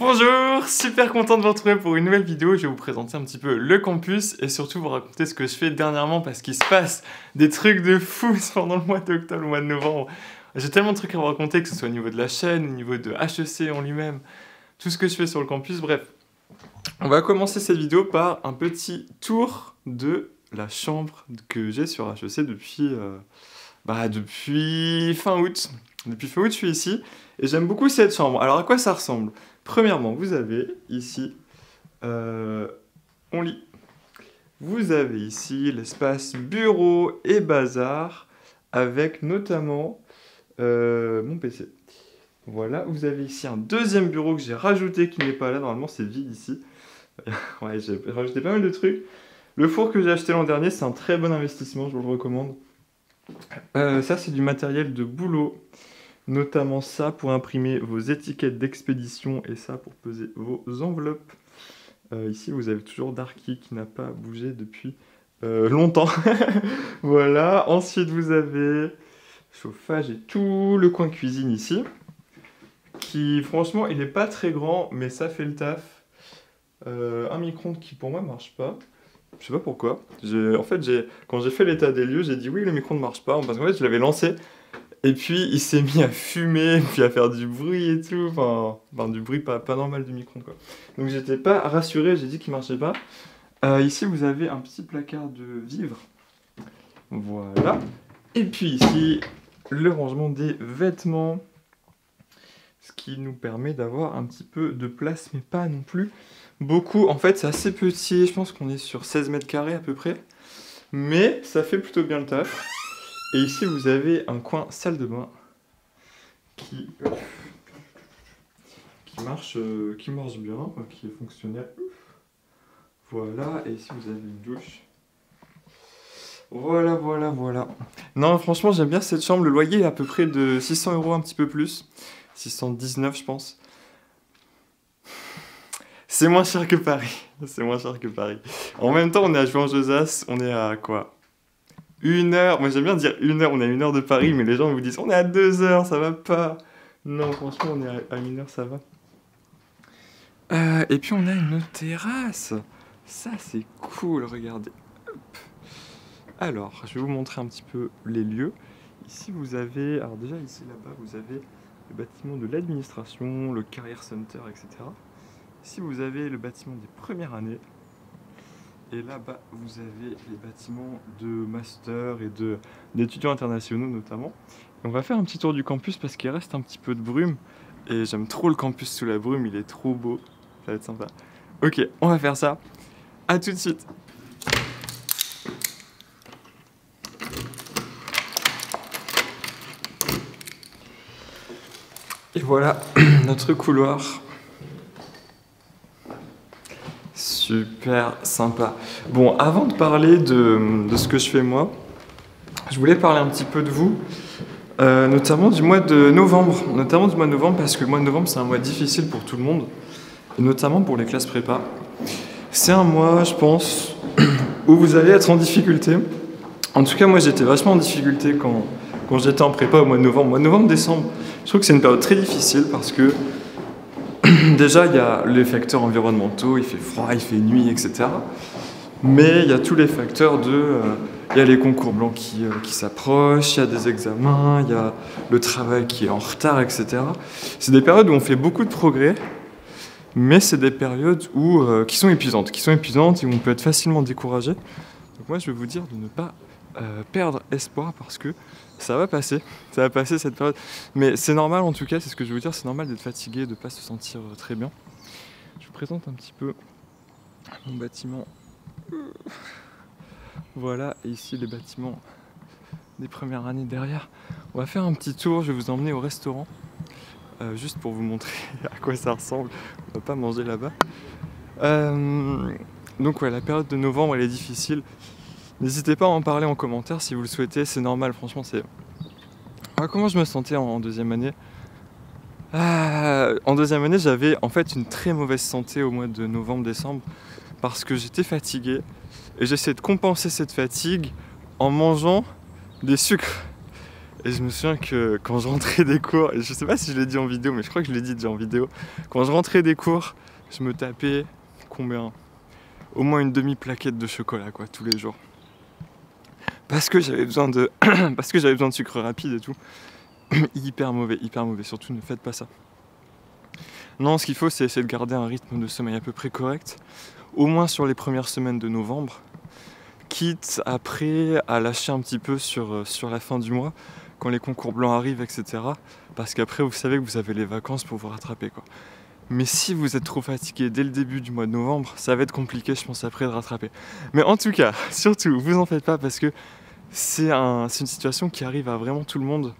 Bonjour, super content de vous retrouver pour une nouvelle vidéo. Je vais vous présenter un petit peu le campus et surtout vous raconter ce que je fais dernièrement parce qu'il se passe des trucs de fou pendant le mois d'octobre, le mois de novembre. J'ai tellement de trucs à vous raconter, que ce soit au niveau de la chaîne, au niveau de HEC en lui-même, tout ce que je fais sur le campus, bref. On va commencer cette vidéo par un petit tour de la chambre que j'ai sur HEC depuis fin août. Depuis fin août, je suis ici et j'aime beaucoup cette chambre. Alors à quoi ça ressemble ? Premièrement, vous avez ici mon lit. Vous avez ici l'espace bureau et bazar avec notamment mon PC. Voilà, vous avez ici un deuxième bureau que j'ai rajouté qui n'est pas là. Normalement, c'est vide ici. Ouais, j'ai rajouté pas mal de trucs. Le four que j'ai acheté l'an dernier, c'est un très bon investissement, je vous le recommande. Ça, c'est du matériel de boulot. Notamment ça pour imprimer vos étiquettes d'expédition et ça pour peser vos enveloppes. Ici, vous avez toujours Darky qui n'a pas bougé depuis longtemps. Voilà. Ensuite, vous avez chauffage et tout le coin cuisine ici. Qui, franchement, il n'est pas très grand, mais ça fait le taf. Un micro-ondes qui, pour moi, marche pas. Je sais pas pourquoi. Quand j'ai fait l'état des lieux, j'ai dit oui, le micro-ondes ne marche pas. Parce qu'en fait, je l'avais lancé. Et puis il s'est mis à fumer, puis à faire du bruit et tout, enfin du bruit pas normal du micro quoi. Donc j'étais pas rassuré, j'ai dit qu'il marchait pas. Ici vous avez un petit placard de vivres, voilà. Et puis ici le rangement des vêtements, ce qui nous permet d'avoir un petit peu de place, mais pas non plus beaucoup. En fait c'est assez petit, je pense qu'on est sur 16 mètres carrés à peu près, mais ça fait plutôt bien le taf. Et ici, vous avez un coin salle de bain qui marche bien, qui est fonctionnel. Voilà, et ici, vous avez une douche. Voilà. Non, franchement, j'aime bien cette chambre. Le loyer est à peu près de 600 €, un petit peu plus. 619, je pense. C'est moins cher que Paris. En même temps, on est à Jouan-Josas. On est à quoi ? 1 heure, moi j'aime bien dire 1 heure, on est à 1 heure de Paris, mais les gens vous disent on est à 2 heures, ça va pas. Non, franchement, on est à 1 heure, ça va. Et puis on a une terrasse. Ça, c'est cool, regardez. Hop. Alors, je vais vous montrer un petit peu les lieux. Ici, vous avez, alors déjà ici, là-bas, vous avez le bâtiment de l'administration, le Career Center, etc. Ici, vous avez le bâtiment des premières années. Et là-bas, vous avez les bâtiments de master et d'étudiants internationaux notamment. Et on va faire un petit tour du campus parce qu'il reste un petit peu de brume. Et j'aime trop le campus sous la brume, il est trop beau. Ça va être sympa. Ok, on va faire ça. À tout de suite. Et voilà notre couloir. Super sympa. Bon, avant de parler de ce que je fais moi, je voulais parler un petit peu de vous, notamment du mois de novembre. Parce que le mois de novembre, c'est un mois difficile pour tout le monde, et notamment pour les classes prépa. C'est un mois, je pense, où vous allez être en difficulté. En tout cas, moi, j'étais vachement en difficulté quand j'étais en prépa au mois de novembre. Novembre-décembre, je trouve que c'est une période très difficile parce que déjà, il y a les facteurs environnementaux, il fait froid, il fait nuit, etc. Mais il y a tous les facteurs il y a les concours blancs qui s'approchent, il y a des examens, il y a le travail qui est en retard, etc. C'est des périodes où on fait beaucoup de progrès, mais c'est des périodes qui sont épuisantes et où on peut être facilement découragé. Donc moi, je vais vous dire de ne pas perdre espoir parce que ça va passer cette période. Mais c'est normal en tout cas, c'est ce que je veux dire, c'est normal d'être fatigué, de ne pas se sentir très bien. Je vous présente un petit peu mon bâtiment. Voilà, et ici les bâtiments des premières années derrière. On va faire un petit tour, je vais vous emmener au restaurant, juste pour vous montrer à quoi ça ressemble. On va pas manger là-bas. Donc ouais, la période de novembre elle est difficile. N'hésitez pas à en parler en commentaire si vous le souhaitez, c'est normal, franchement c'est... Comment je me sentais en deuxième année ? En deuxième année, j'avais en fait une très mauvaise santé au mois de novembre-décembre parce que j'étais fatigué et j'essayais de compenser cette fatigue en mangeant des sucres. Et je me souviens que quand je rentrais des cours, et je sais pas si je l'ai dit en vidéo, mais je crois que je l'ai dit déjà en vidéo, quand je rentrais des cours, je me tapais combien? Au moins une demi-plaquette de chocolat quoi, tous les jours. Parce que j'avais besoin de parce que j'avais besoin de sucre rapide et tout. Hyper mauvais, surtout ne faites pas ça. Non, ce qu'il faut c'est essayer de garder un rythme de sommeil à peu près correct, au moins sur les premières semaines de novembre, quitte après à lâcher un petit peu sur la fin du mois, quand les concours blancs arrivent, etc. Parce qu'après vous savez que vous avez les vacances pour vous rattraper quoi. Mais si vous êtes trop fatigué dès le début du mois de novembre, ça va être compliqué je pense après de rattraper. Mais en tout cas, surtout, vous en faites pas parce que c'est une situation qui arrive à vraiment tout le monde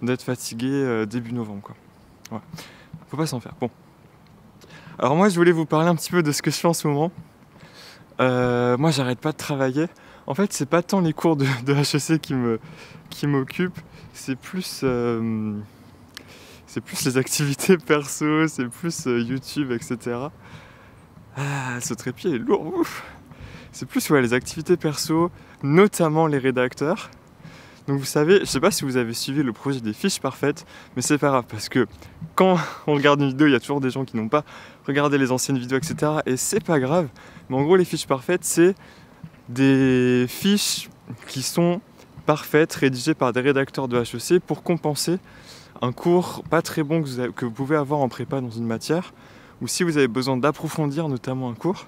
d'être fatigué début novembre quoi. Ouais. Faut pas s'en faire. Bon. Alors moi je voulais vous parler un petit peu de ce que je fais en ce moment. Moi j'arrête pas de travailler. En fait c'est pas tant les cours de HEC qui m'occupent, c'est plus les activités perso, c'est plus YouTube, etc. Ah, ce trépied est lourd, ouf. C'est plus les activités perso, notamment les rédacteurs. Donc vous savez, je sais pas si vous avez suivi le projet des fiches parfaites, mais c'est pas grave parce que quand on regarde une vidéo, il y a toujours des gens qui n'ont pas regardé les anciennes vidéos, etc. Et c'est pas grave, mais en gros les fiches parfaites, c'est des fiches qui sont parfaites, rédigées par des rédacteurs de HEC pour compenser un cours pas très bon que vous pouvez avoir en prépa dans une matière, ou si vous avez besoin d'approfondir notamment un cours,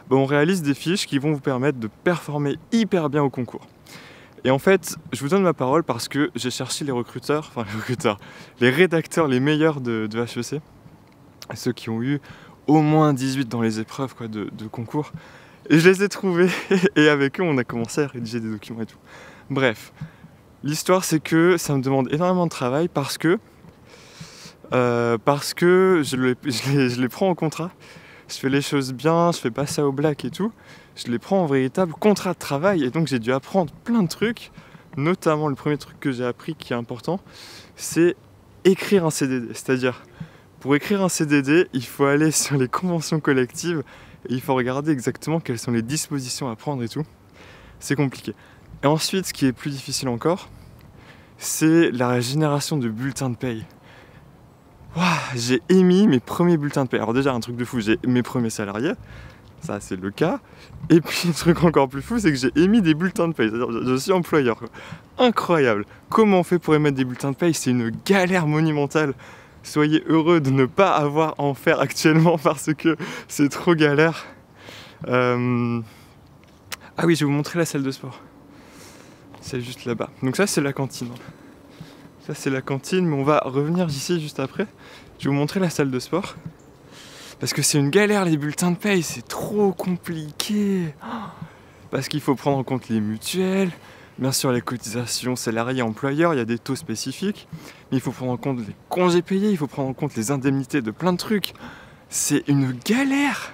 on réalise des fiches qui vont vous permettre de performer hyper bien au concours. Et en fait, je vous donne ma parole parce que j'ai cherché les rédacteurs les meilleurs de HEC, ceux qui ont eu au moins 18 dans les épreuves de concours, et je les ai trouvés, et avec eux on a commencé à rédiger des documents et tout. Bref, l'histoire c'est que ça me demande énormément de travail parce que je les prends en contrat, je fais les choses bien, je fais pas ça au black et tout, je les prends en véritable contrat de travail et donc j'ai dû apprendre plein de trucs, notamment le premier truc que j'ai appris qui est important, c'est écrire un CDD, c'est-à-dire pour écrire un CDD, il faut aller sur les conventions collectives et il faut regarder exactement quelles sont les dispositions à prendre et tout, c'est compliqué. Et ensuite, ce qui est plus difficile encore, c'est la génération de bulletins de paye. Wow, j'ai émis mes premiers bulletins de paye. Alors déjà, un truc de fou, j'ai mes premiers salariés, ça c'est le cas. Et puis un truc encore plus fou, c'est que j'ai émis des bulletins de paye. C'est-à-dire, je suis employeur quoi. Incroyable. Comment on fait pour émettre des bulletins de paye? C'est une galère monumentale. Soyez heureux de ne pas avoir à en faire actuellement parce que c'est trop galère. Ah oui, je vais vous montrer la salle de sport. C'est juste là-bas. Donc ça c'est la cantine. Ça c'est la cantine, mais on va revenir ici juste après. Je vais vous montrer la salle de sport. Parce que c'est une galère les bulletins de paye, c'est trop compliqué. Parce qu'il faut prendre en compte les mutuelles, bien sûr les cotisations salariés employeurs, il y a des taux spécifiques. Mais il faut prendre en compte les congés payés, il faut prendre en compte les indemnités de plein de trucs. C'est une galère.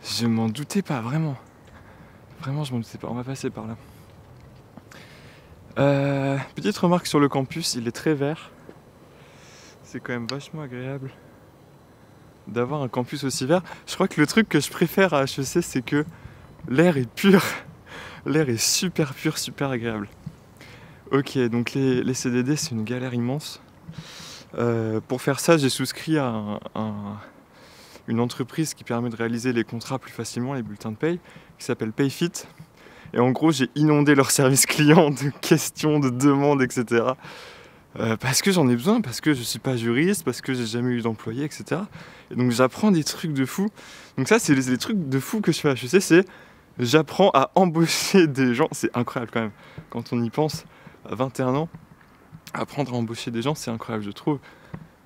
Je m'en doutais pas, vraiment. Vraiment, je m'en doutais pas. On va passer par là. Petite remarque sur le campus, il est très vert. C'est quand même vachement agréable d'avoir un campus aussi vert. Je crois que le truc que je préfère à HEC, c'est que l'air est pur. L'air est super pur, super agréable. Ok, donc les CDD, c'est une galère immense. Pour faire ça, j'ai souscrit à une entreprise qui permet de réaliser les contrats plus facilement, les bulletins de paye, qui s'appelle Payfit. Et en gros, j'ai inondé leur service client de questions, de demandes, etc. Parce que j'en ai besoin, parce que je suis pas juriste, parce que j'ai jamais eu d'employé, etc. Et donc j'apprends des trucs de fou. Donc ça, c'est les trucs de fou que je fais à HEC, c'est j'apprends à embaucher des gens. C'est incroyable quand même, quand on y pense, à 21 ans, apprendre à embaucher des gens, c'est incroyable, je trouve.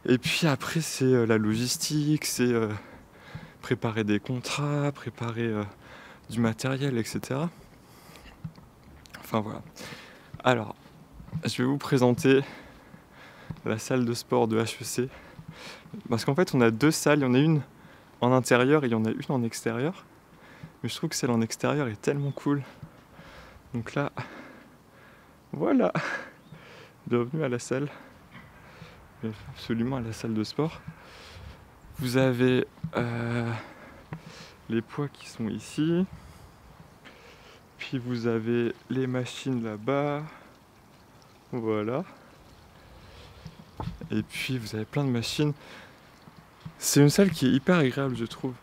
Et puis après, c'est la logistique, c'est préparer des contrats, préparer du matériel, etc. Enfin voilà. Alors, je vais vous présenter la salle de sport de HEC. Parce qu'en fait, on a deux salles. Il y en a une en intérieur et il y en a une en extérieur. Mais je trouve que celle en extérieur est tellement cool. Donc là, voilà. Bienvenue à la salle. Absolument à la salle de sport. Vous avez les poids qui sont ici. Puis vous avez les machines là-bas. Voilà. Et puis vous avez plein de machines. C'est une salle qui est hyper agréable, je trouve.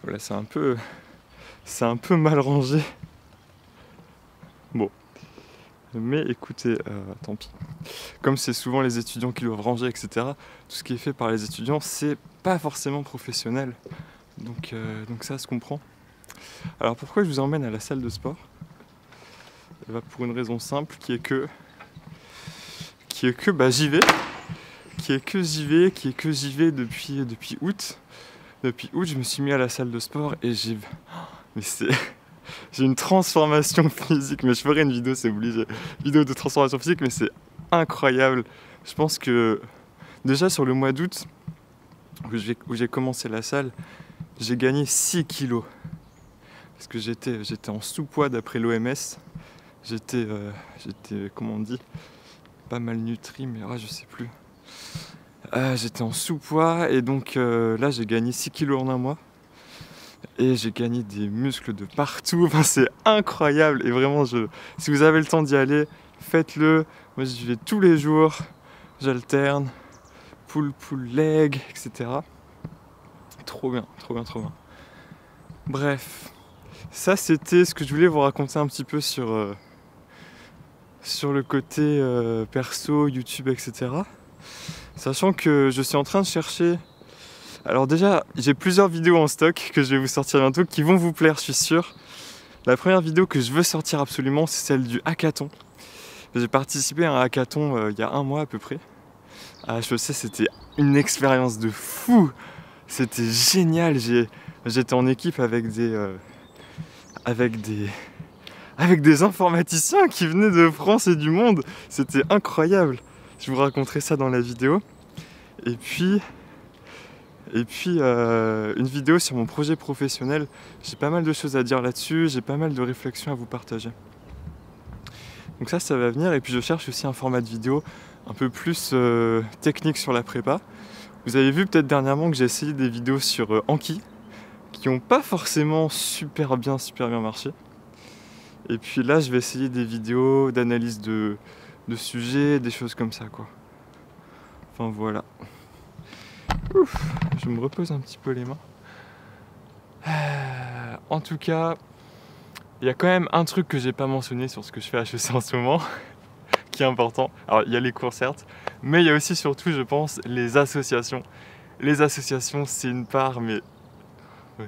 Voilà, c'est un peu mal rangé. Bon. Mais écoutez, tant pis. Comme c'est souvent les étudiants qui doivent ranger, etc., tout ce qui est fait par les étudiants, c'est pas forcément professionnel. Donc ça se comprend. Alors pourquoi je vous emmène à la salle de sport ? Pour une raison simple, qui est que j'y vais. Qui est que j'y vais depuis août. Depuis août, je me suis mis à la salle de sport et j'ai une transformation physique. Mais je ferai une vidéo, c'est obligé. Vidéo de transformation physique, mais c'est incroyable. Je pense que déjà sur le mois d'août, où j'ai commencé la salle, j'ai gagné 6 kilos. Parce que j'étais en sous-poids d'après l'OMS. J'étais, comment on dit, pas malnutri, mais je sais plus. J'étais en sous-poids et donc là j'ai gagné 6 kilos en un mois. Et j'ai gagné des muscles de partout. Enfin, c'est incroyable. Et vraiment, si vous avez le temps d'y aller, faites-le. Moi j'y vais tous les jours. J'alterne. Pull leg, etc. Trop bien. Bref. Ça c'était ce que je voulais vous raconter un petit peu sur le côté perso, YouTube, etc. Sachant que je suis en train de chercher. Alors déjà, j'ai plusieurs vidéos en stock que je vais vous sortir bientôt qui vont vous plaire, je suis sûr. La première vidéo que je veux sortir absolument, c'est celle du hackathon. J'ai participé à un hackathon il y a un mois à peu près. À HEC, c'était une expérience de fou. C'était génial. J'étais en équipe avec des informaticiens qui venaient de France et du monde. C'était incroyable. Je vous raconterai ça dans la vidéo. Et puis une vidéo sur mon projet professionnel. J'ai pas mal de choses à dire là-dessus, j'ai pas mal de réflexions à vous partager. Donc ça va venir. Et puis je cherche aussi un format de vidéo un peu plus technique sur la prépa. Vous avez vu peut-être dernièrement que j'ai essayé des vidéos sur Anki, qui n'ont pas forcément super bien marché. Et puis là je vais essayer des vidéos d'analyse de sujets, des choses comme ça quoi. Enfin voilà. Ouf, je me repose un petit peu les mains. En tout cas, il y a quand même un truc que j'ai pas mentionné sur ce que je fais à HEC en ce moment, qui est important. Alors il y a les cours certes, mais il y a aussi surtout je pense les associations. Les associations c'est une part mais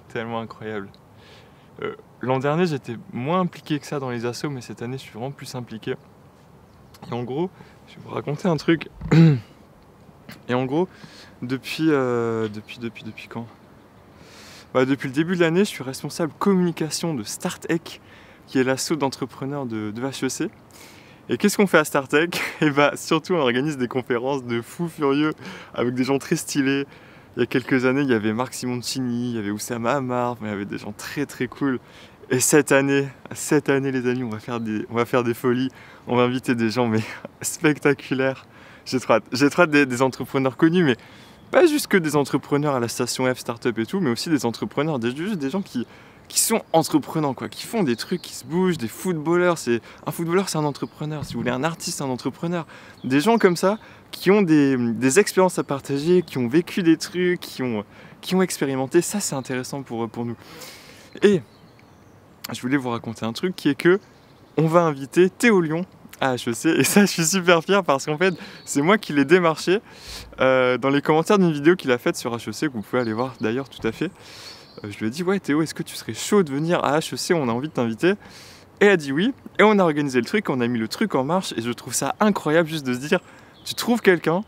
tellement incroyable. L'an dernier j'étais moins impliqué que ça dans les assos, mais cette année je suis vraiment plus impliqué. Et en gros, je vais vous raconter un truc. Et en gros, depuis quand ? Depuis le début de l'année, je suis responsable communication de StartEch, qui est l'asso d'entrepreneurs de HEC. Et qu'est-ce qu'on fait à StartEch ? Et surtout, on organise des conférences de fous furieux avec des gens très stylés. Il y a quelques années, il y avait Marc Simoncini, il y avait Oussama Ammar, il y avait des gens très très cool. Et cette année les amis, on va faire des folies. On va inviter des gens mais spectaculaires. J'ai trop hâte des entrepreneurs connus, mais pas juste que des entrepreneurs à la station F, start-up et tout, mais aussi des entrepreneurs, juste des gens qui sont entreprenants, quoi, qui font des trucs, qui se bougent, des footballeurs. Un footballeur, c'est un entrepreneur. Si vous voulez un artiste, c'est un entrepreneur. Des gens comme ça, qui ont des expériences à partager, qui ont vécu des trucs, qui ont expérimenté. Ça, c'est intéressant pour nous. Et je voulais vous raconter un truc qui est que on va inviter Théo Lyon à HEC, et ça je suis super fier parce qu'en fait c'est moi qui l'ai démarché dans les commentaires d'une vidéo qu'il a faite sur HEC, que vous pouvez aller voir d'ailleurs tout à fait. Je lui ai dit ouais Théo, est-ce que tu serais chaud de venir à HEC, on a envie de t'inviter. Et elle a dit oui, et on a organisé le truc, on a mis le truc en marche, et je trouve ça incroyable juste de se dire, tu trouves quelqu'un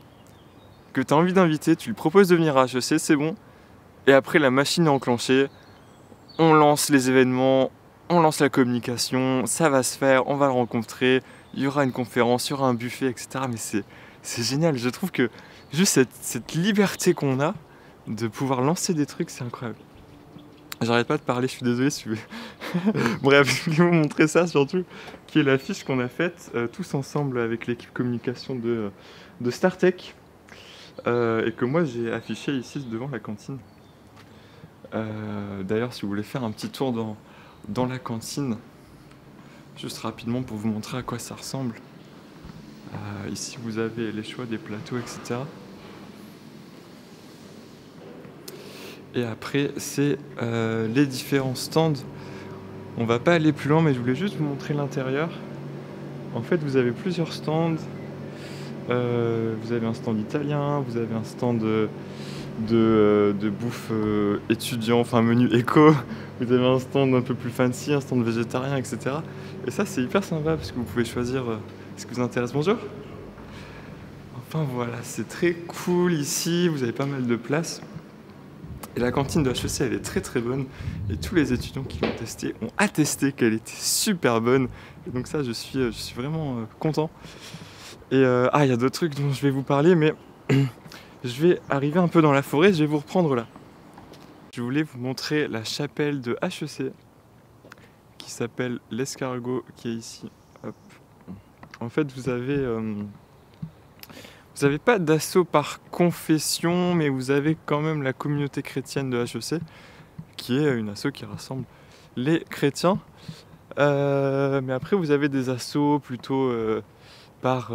que tu as envie d'inviter, tu lui proposes de venir à HEC, c'est bon, et après la machine est enclenchée, on lance les événements, on lance la communication, ça va se faire, on va le rencontrer, il y aura une conférence, il y aura un buffet, etc. Mais c'est génial, je trouve que juste cette liberté qu'on a de pouvoir lancer des trucs, c'est incroyable. J'arrête pas de parler, je suis désolé si vous... Bref, je voulais vous montrer ça surtout, qui est l'affiche qu'on a faite tous ensemble avec l'équipe communication de StartEch, et que moi j'ai affiché ici devant la cantine. D'ailleurs, si vous voulez faire un petit tour dans la cantine, juste rapidement pour vous montrer à quoi ça ressemble. Ici vous avez les choix des plateaux, etc. Et après c'est les différents stands. On va pas aller plus loin, mais je voulais juste vous montrer l'intérieur. En fait vous avez plusieurs stands. Vous avez un stand italien, vous avez un stand de bouffe étudiant, enfin menu éco. Vous avez un stand un peu plus fancy, un stand végétarien, etc. Et ça c'est hyper sympa parce que vous pouvez choisir ce qui vous intéresse. Bonjour. Enfin voilà, c'est très cool ici, vous avez pas mal de place. Et la cantine de HEC elle est très très bonne. Et tous les étudiants qui l'ont testée ont attesté qu'elle était super bonne. Et donc ça je suis vraiment content. Et il y a d'autres trucs dont je vais vous parler, mais je vais arriver un peu dans la forêt, je vais vous reprendre là. Je voulais vous montrer la chapelle de HEC qui s'appelle l'Escargot, qui est ici. Hop. En fait, vous avez pas d'assaut par confession, mais vous avez quand même la communauté chrétienne de HEC, qui est une asso qui rassemble les chrétiens. Mais après, vous avez des assos plutôt par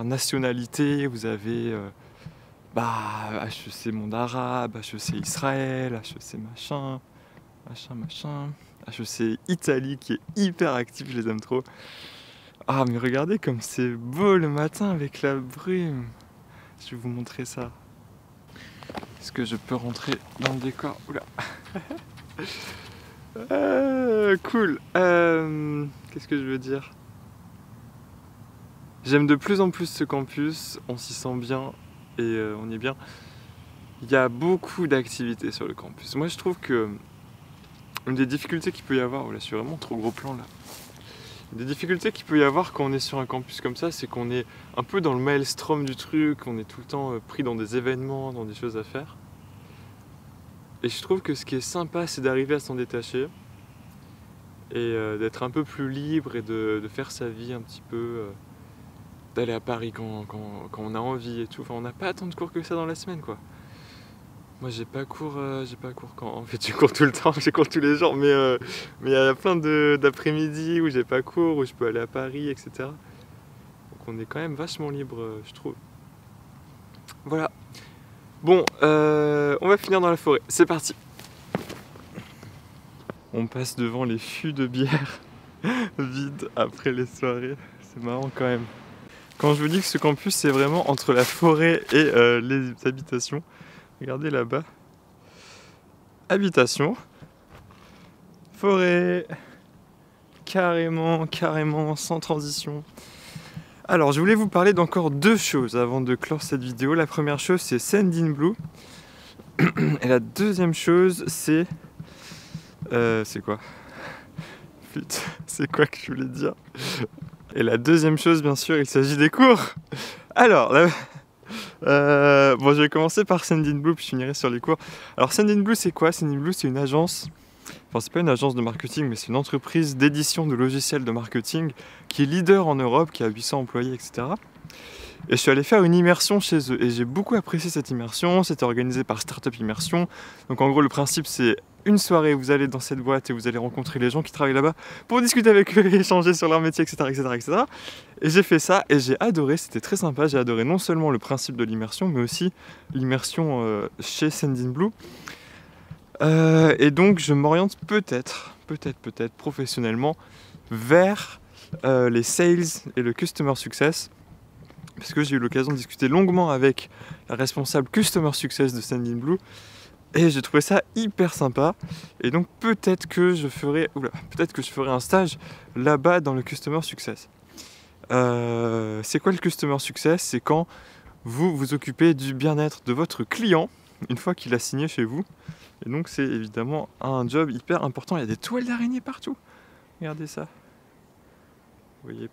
nationalité. Vous avez HEC Monde Arabe, HEC Israël, HEC machin, HEC Italie qui est hyper actif, je les aime trop. Ah mais regardez comme c'est beau le matin avec la brume. Je vais vous montrer ça. Est-ce que je peux rentrer dans le décor? Oula. Cool. Qu'est-ce que je veux dire? J'aime de plus en plus ce campus, on s'y sent bien et on est bien. Il y a beaucoup d'activités sur le campus. Moi je trouve que une des difficultés qu'il peut y avoir, là je suis vraiment trop gros plan là. Une des difficultés qu'il peut y avoir quand on est sur un campus comme ça, c'est qu'on est un peu dans le maelstrom du truc, on est tout le temps pris dans des événements, dans des choses à faire. Et je trouve que ce qui est sympa, c'est d'arriver à s'en détacher et d'être un peu plus libre et de faire sa vie un petit peu, d'aller à Paris quand on a envie et tout. Enfin, on n'a pas tant de cours que ça dans la semaine, quoi. Moi, j'ai pas cours quand... En fait, j'ai cours tout le temps, j'ai cours tous les jours, mais il y a plein d'après-midi où j'ai pas cours, où je peux aller à Paris, etc. Donc on est quand même vachement libre, je trouve. Voilà. Bon, on va finir dans la forêt. C'est parti. On passe devant les fûts de bière vides après les soirées. C'est marrant quand même. Quand je vous dis que ce campus, c'est vraiment entre la forêt et les habitations. Regardez là-bas. Habitation. Forêt. Carrément, sans transition. Alors, je voulais vous parler d'encore deux choses avant de clore cette vidéo. La première chose, c'est Sendinblue. Et la deuxième chose, c'est... c'est quoi? Putain, c'est quoi que je voulais dire? Et la deuxième chose, bien sûr, il s'agit des cours. Alors, bon, je vais commencer par Sendinblue, puis je finirai sur les cours. Alors, Sendinblue, c'est quoi? Sendinblue, c'est une agence... Enfin, c'est pas une agence de marketing, mais c'est une entreprise d'édition de logiciels de marketing qui est leader en Europe, qui a 800 employés, etc. Et je suis allé faire une immersion chez eux. Et j'ai beaucoup apprécié cette immersion. C'était organisé par Startup Immersion. Donc, en gros, le principe, c'est une soirée, vous allez dans cette boîte et vous allez rencontrer les gens qui travaillent là-bas pour discuter avec eux et échanger sur leur métier, etc., etc., etc. Et j'ai fait ça et j'ai adoré, c'était très sympa. J'ai adoré non seulement le principe de l'immersion, mais aussi l'immersion chez Sendinblue. Et donc je m'oriente peut-être professionnellement vers les sales et le customer success, parce que j'ai eu l'occasion de discuter longuement avec la responsable customer success de Sendinblue et j'ai trouvé ça hyper sympa. Et donc peut-être que je ferai un stage là-bas dans le customer success. C'est quoi le customer success? C'est quand vous vous occupez du bien-être de votre client une fois qu'il a signé chez vous. Et donc c'est évidemment un job hyper important. Il y a des toiles d'araignée partout. Regardez ça. Vous voyez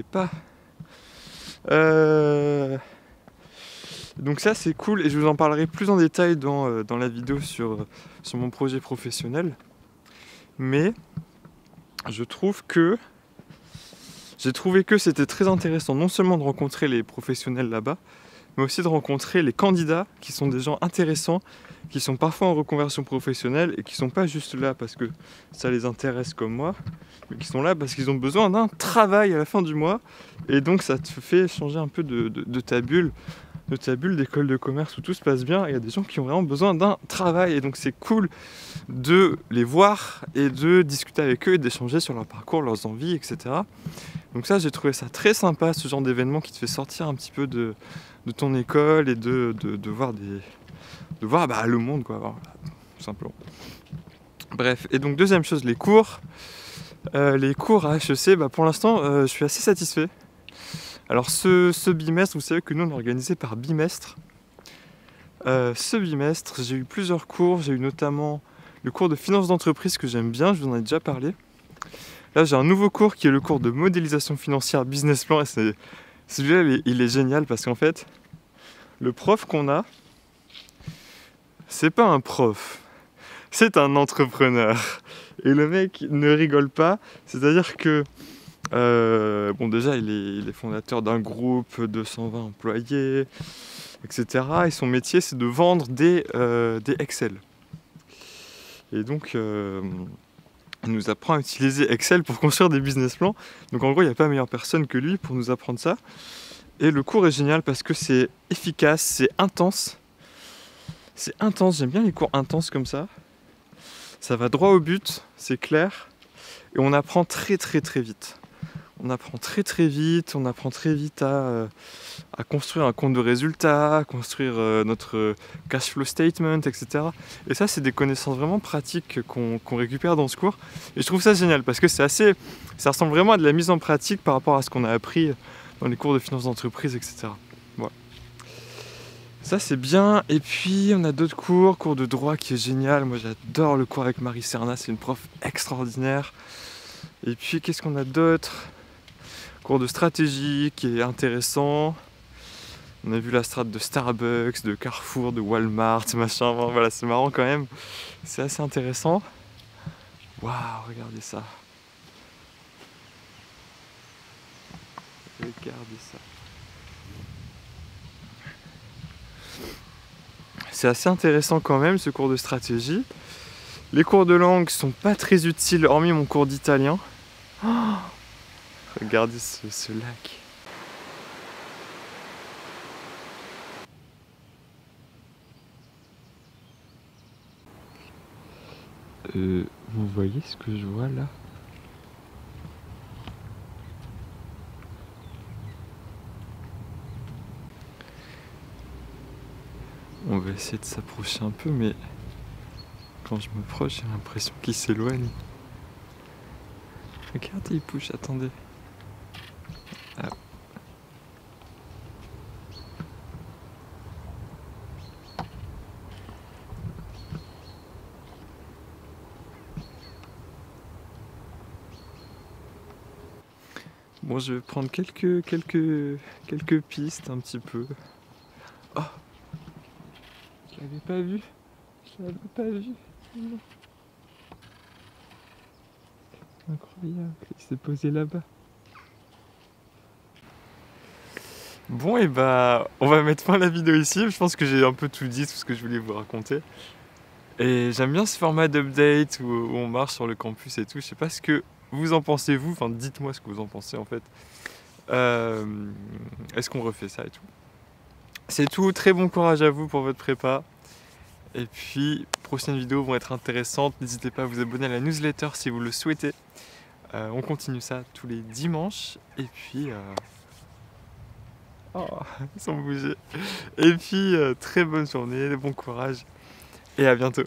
pas. Donc ça c'est cool et je vous en parlerai plus en détail dans la vidéo sur mon projet professionnel. Mais j'ai trouvé que c'était très intéressant non seulement de rencontrer les professionnels là-bas, mais aussi de rencontrer les candidats qui sont des gens intéressants, qui sont parfois en reconversion professionnelle et qui sont pas juste là parce que ça les intéresse comme moi, mais qui sont là parce qu'ils ont besoin d'un travail à la fin du mois, et donc ça te fait changer un peu de ta bulle d'école de commerce où tout se passe bien. Il y a des gens qui ont vraiment besoin d'un travail, et donc c'est cool de les voir et de discuter avec eux et d'échanger sur leur parcours, leurs envies, etc. Donc ça, j'ai trouvé ça très sympa, ce genre d'événement qui te fait sortir un petit peu de ton école et de voir le monde, quoi, voilà, tout simplement. Bref, et donc deuxième chose, les cours. Les cours à HEC, pour l'instant, je suis assez satisfait. Alors ce bimestre, vous savez que nous on est organisé par bimestre. Ce bimestre, j'ai eu plusieurs cours. J'ai eu notamment le cours de finance d'entreprise que j'aime bien, je vous en ai déjà parlé. Là, j'ai un nouveau cours qui est le cours de modélisation financière business plan. Et celui-là, il est génial parce qu'en fait, le prof qu'on a, c'est pas un prof, c'est un entrepreneur. Et le mec ne rigole pas, c'est-à-dire que déjà, il est fondateur d'un groupe de 120 employés, etc. Et son métier, c'est de vendre des Excel. Et donc, il nous apprend à utiliser Excel pour construire des business plans. Donc en gros, il n'y a pas meilleure personne que lui pour nous apprendre ça. Et le cours est génial parce que c'est efficace, c'est intense. C'est intense, j'aime bien les cours intenses comme ça. Ça va droit au but, c'est clair. Et on apprend très très très vite. On apprend très très vite à construire un compte de résultats, à construire notre cash flow statement, etc. Et ça, c'est des connaissances vraiment pratiques qu'on récupère dans ce cours. Et je trouve ça génial parce que ça ressemble vraiment à de la mise en pratique par rapport à ce qu'on a appris dans les cours de finance d'entreprise, etc. Voilà. Ça, c'est bien. Et puis, on a d'autres cours de droit qui est génial. Moi, j'adore le cours avec Marie Serna, c'est une prof extraordinaire. Et puis, qu'est-ce qu'on a d'autre ? Cours de stratégie qui est intéressant. On a vu la strate de Starbucks, de Carrefour, de Walmart, machin. Voilà, c'est marrant quand même. C'est assez intéressant. Waouh, regardez ça. Regardez ça. C'est assez intéressant quand même, ce cours de stratégie. Les cours de langue sont pas très utiles, hormis mon cours d'italien. Oh, regardez ce lac. Vous voyez ce que je vois là? On va essayer de s'approcher un peu, mais quand je m'approche, j'ai l'impression qu'il s'éloigne. Regardez, il bouge, attendez. Ah. Bon, je vais prendre quelques pistes un petit peu. Oh, je l'avais pas vu. Je l'avais pas vu. Non. Incroyable, il s'est posé là-bas. Bon, et on va mettre fin à la vidéo ici. Je pense que j'ai un peu tout dit, tout ce que je voulais vous raconter. Et j'aime bien ce format d'update où on marche sur le campus et tout. Je sais pas ce que vous en pensez, vous. Enfin, dites-moi ce que vous en pensez en fait. Est-ce qu'on refait ça et tout? C'est tout. Très bon courage à vous pour votre prépa. Et puis, prochaines vidéos vont être intéressantes. N'hésitez pas à vous abonner à la newsletter si vous le souhaitez. On continue ça tous les dimanches. Et puis... Oh, ils sont bougés. Et puis, très bonne journée, bon courage. Et à bientôt.